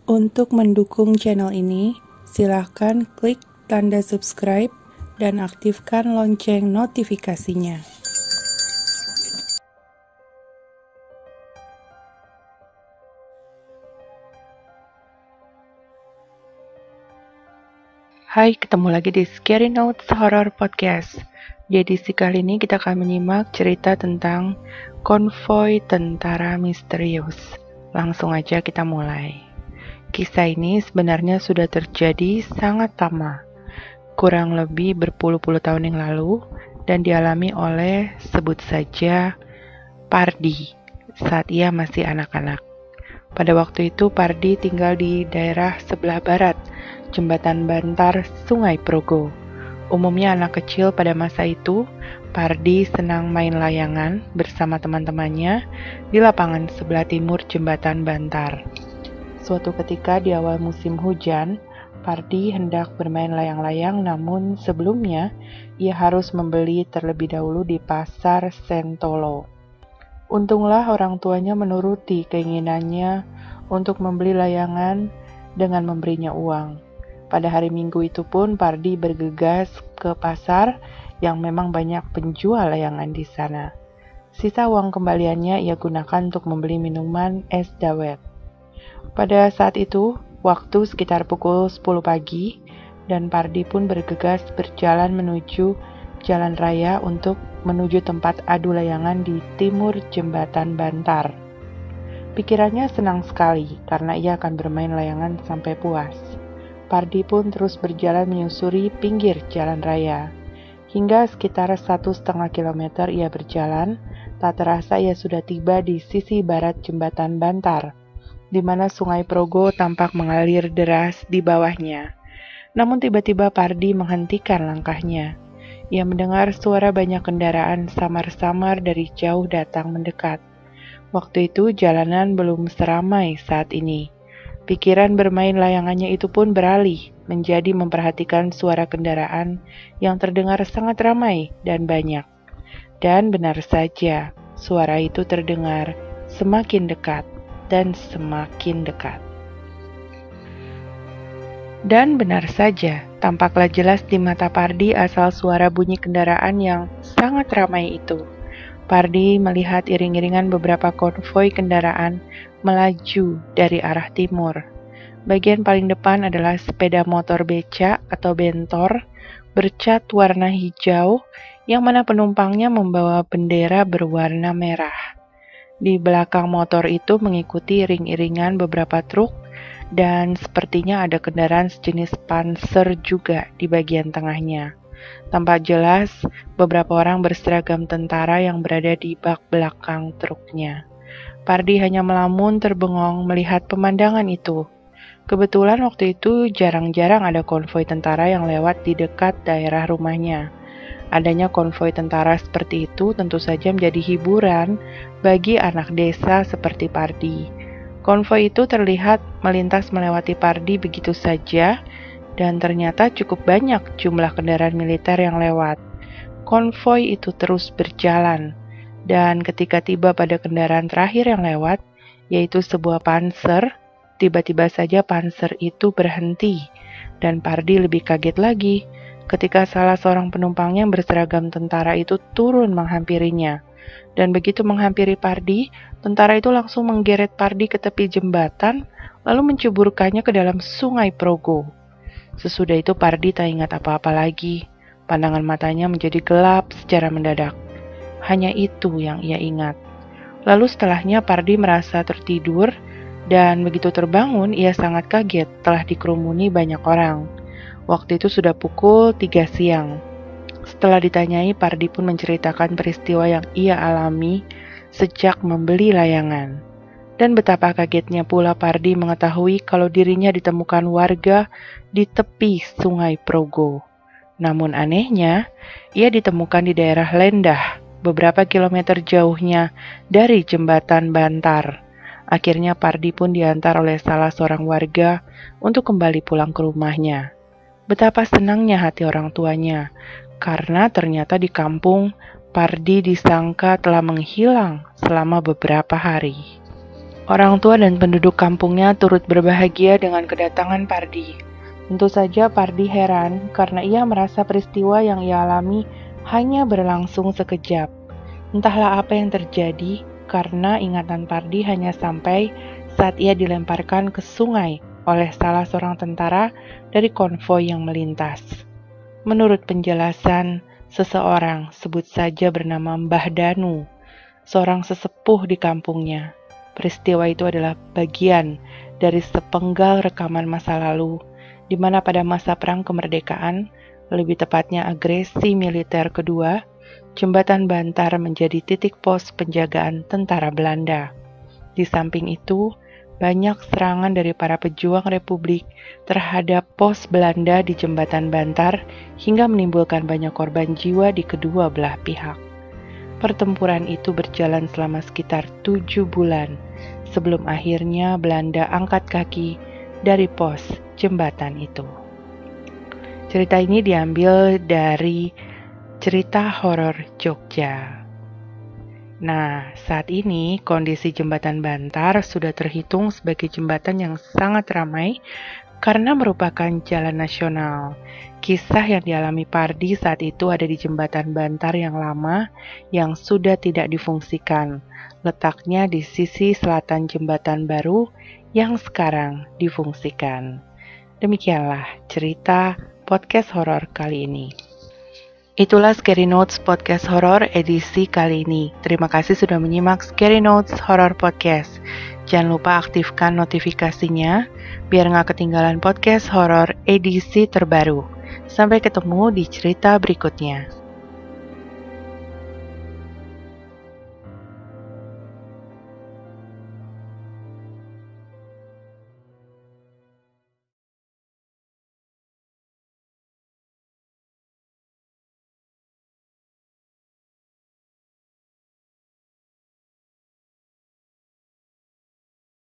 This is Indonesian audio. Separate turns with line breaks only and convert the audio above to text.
Untuk mendukung channel ini, silahkan klik tanda subscribe dan aktifkan lonceng notifikasinya. Hai, ketemu lagi di Scary Notes Horror Podcast. Di edisi kali ini kita akan menyimak cerita tentang konvoi tentara misterius. Langsung aja kita mulai. Kisah ini sebenarnya sudah terjadi sangat lama, kurang lebih berpuluh-puluh tahun yang lalu, dan dialami oleh, sebut saja, Pardi, saat ia masih anak-anak. Pada waktu itu Pardi tinggal di daerah sebelah barat, Jembatan Bantar, Sungai Progo. Umumnya anak kecil pada masa itu, Pardi senang main layangan bersama teman-temannya di lapangan sebelah timur Jembatan Bantar. Suatu ketika di awal musim hujan, Pardi hendak bermain layang-layang, namun sebelumnya ia harus membeli terlebih dahulu di pasar Sentolo. Untunglah orang tuanya menuruti keinginannya untuk membeli layangan dengan memberinya uang. Pada hari Minggu itu pun Pardi bergegas ke pasar yang memang banyak penjual layangan di sana. Sisa uang kembaliannya ia gunakan untuk membeli minuman es dawet. Pada saat itu, waktu sekitar pukul 10 pagi, dan Pardi pun bergegas berjalan menuju jalan raya untuk menuju tempat adu layangan di timur Jembatan Bantar. Pikirannya senang sekali karena ia akan bermain layangan sampai puas. Pardi pun terus berjalan menyusuri pinggir jalan raya. Hingga sekitar 1,5 kilometer ia berjalan, tak terasa ia sudah tiba di sisi barat Jembatan Bantar, di mana Sungai Progo tampak mengalir deras di bawahnya. Namun tiba-tiba Pardi menghentikan langkahnya. Ia mendengar suara banyak kendaraan samar-samar dari jauh datang mendekat. Waktu itu jalanan belum seramai saat ini. Pikiran bermain layangannya itu pun beralih menjadi memperhatikan suara kendaraan yang terdengar sangat ramai dan banyak. Dan benar saja, suara itu terdengar semakin dekat dan semakin dekat. Dan benar saja, tampaklah jelas di mata Pardi asal suara bunyi kendaraan yang sangat ramai itu. Pardi melihat iring-iringan beberapa konvoi kendaraan melaju dari arah timur. Bagian paling depan adalah sepeda motor becak atau bentor bercat warna hijau yang mana penumpangnya membawa bendera berwarna merah. Di belakang motor itu mengikuti iring-iringan beberapa truk dan sepertinya ada kendaraan sejenis panser juga di bagian tengahnya. Tampak jelas beberapa orang berseragam tentara yang berada di bak belakang truknya. Pardi hanya melamun terbengong melihat pemandangan itu. Kebetulan waktu itu jarang-jarang ada konvoi tentara yang lewat di dekat daerah rumahnya. Adanya konvoi tentara seperti itu tentu saja menjadi hiburan bagi anak desa seperti Pardi. Konvoi itu terlihat melintas melewati Pardi begitu saja, dan ternyata cukup banyak jumlah kendaraan militer yang lewat. Konvoi itu terus berjalan, dan ketika tiba pada kendaraan terakhir yang lewat, yaitu sebuah panser, tiba-tiba saja panser itu berhenti, dan Pardi lebih kaget lagi ketika salah seorang penumpangnya yang berseragam tentara itu turun menghampirinya. Dan begitu menghampiri Pardi, tentara itu langsung menggeret Pardi ke tepi jembatan, lalu menceburkannya ke dalam Sungai Progo. Sesudah itu Pardi tak ingat apa-apa lagi. Pandangan matanya menjadi gelap secara mendadak. Hanya itu yang ia ingat. Lalu setelahnya Pardi merasa tertidur, dan begitu terbangun ia sangat kaget telah dikerumuni banyak orang. Waktu itu sudah pukul 3 siang. Setelah ditanyai, Pardi pun menceritakan peristiwa yang ia alami sejak membeli layangan. Dan betapa kagetnya pula Pardi mengetahui kalau dirinya ditemukan warga di tepi Sungai Progo. Namun anehnya, ia ditemukan di daerah Lendah, beberapa kilometer jauhnya dari Jembatan Bantar. Akhirnya Pardi pun diantar oleh salah seorang warga untuk kembali pulang ke rumahnya. Betapa senangnya hati orang tuanya, karena ternyata di kampung, Pardi disangka telah menghilang selama beberapa hari. Orang tua dan penduduk kampungnya turut berbahagia dengan kedatangan Pardi. Tentu saja Pardi heran karena ia merasa peristiwa yang ia alami hanya berlangsung sekejap. Entahlah apa yang terjadi karena ingatan Pardi hanya sampai saat ia dilemparkan ke sungai oleh salah seorang tentara dari konvoi yang melintas. Menurut penjelasan seseorang, sebut saja bernama Mbah Danu, seorang sesepuh di kampungnya. Peristiwa itu adalah bagian dari sepenggal rekaman masa lalu, di mana pada masa Perang Kemerdekaan, lebih tepatnya agresi militer kedua, Jembatan Bantar menjadi titik pos penjagaan tentara Belanda. Di samping itu, banyak serangan dari para pejuang Republik terhadap pos Belanda di Jembatan Bantar hingga menimbulkan banyak korban jiwa di kedua belah pihak. Pertempuran itu berjalan selama sekitar 7 bulan sebelum akhirnya Belanda angkat kaki dari pos jembatan itu. Cerita ini diambil dari cerita horor Jogja. Nah, saat ini kondisi Jembatan Bantar sudah terhitung sebagai jembatan yang sangat ramai karena merupakan jalan nasional. Kisah yang dialami Pardi saat itu ada di Jembatan Bantar yang lama yang sudah tidak difungsikan. Letaknya di sisi selatan Jembatan Baru yang sekarang difungsikan. Demikianlah cerita podcast horor kali ini. Itulah Scary Notes Podcast Horor edisi kali ini. Terima kasih sudah menyimak Scary Notes Horror Podcast. Jangan lupa aktifkan notifikasinya biar nggak ketinggalan podcast horor edisi terbaru. Sampai ketemu di cerita berikutnya.